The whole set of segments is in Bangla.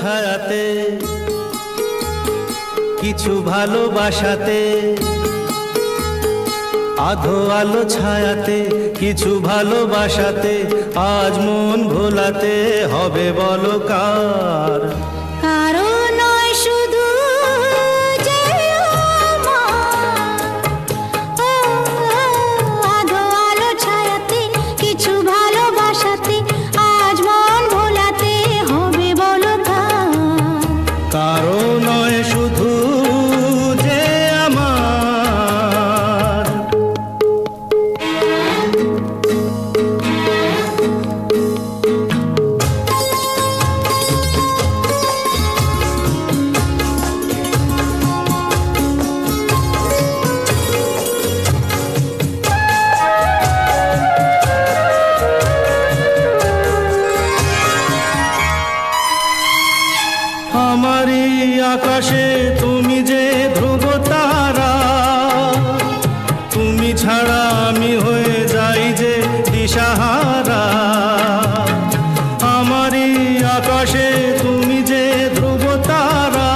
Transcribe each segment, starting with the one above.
ছায়াতে কিছু ভালোবাসাতে, আধো আলো ছায়াতে কিছু ভালোবাসাতে, আজ মন ভোলাতে হবে বলো কার? কারো নয় শুধু যে আধো আলো ছায়াতে কিছু ভালোবাসাতে, আজ মন ভোলাতে হবে বলো কার? কারো নয় শুধু যে আমার। আমারই আকাশে তুমি যে ধ্রুব তারা, তুমি ছাড়া আমি হয়ে যাই যে দিশাহারা। আমারই আকাশে তুমি যে ধ্রুব তারা,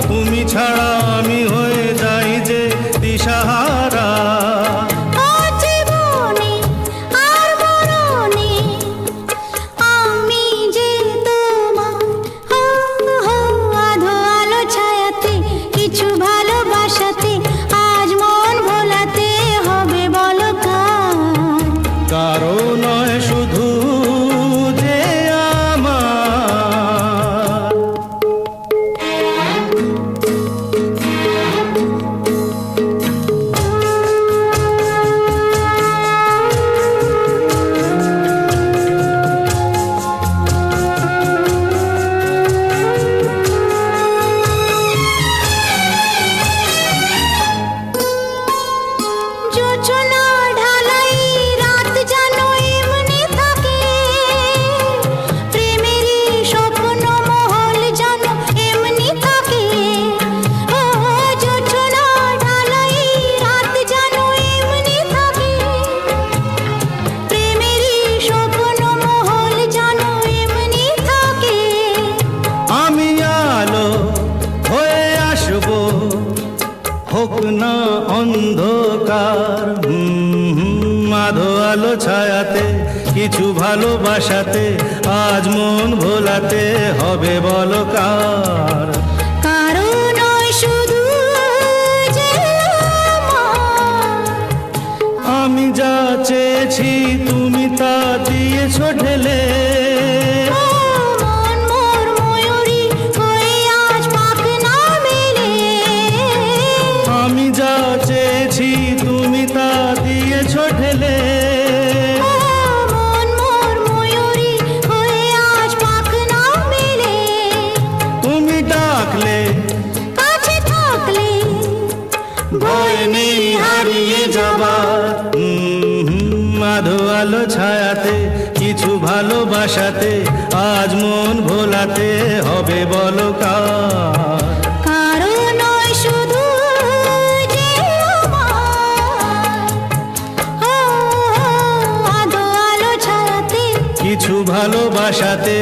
তুমি ছাড়া আমি হয়ে যাই যে দিশাহারা। কারো নয় শুধু যে আমার। হোক না অন্ধকার, আধো আলো ছায়াতে কিছু ভালোবাসাতে, আজ মন ভোলাতে হবে বলো কার? কারো নয় শুধু যে আমি যা চেয়েছি তুমি তা দিয়েছো ঢেলে। আমি যা চেয়েছি তুমি তা দিয়েছো ঢেলে। তুমি ডাকলে কাছে থাকলে ভয় নেই হারিয়ে যাবার। আধো আলো ছায়াতে কিছু ভালোবাসাতে, আজ মন ভোলাতে হবে বলো কার? কারো নয় শুধু যে আধো আলো ছায়াতে কিছু ভালোবাসাতে,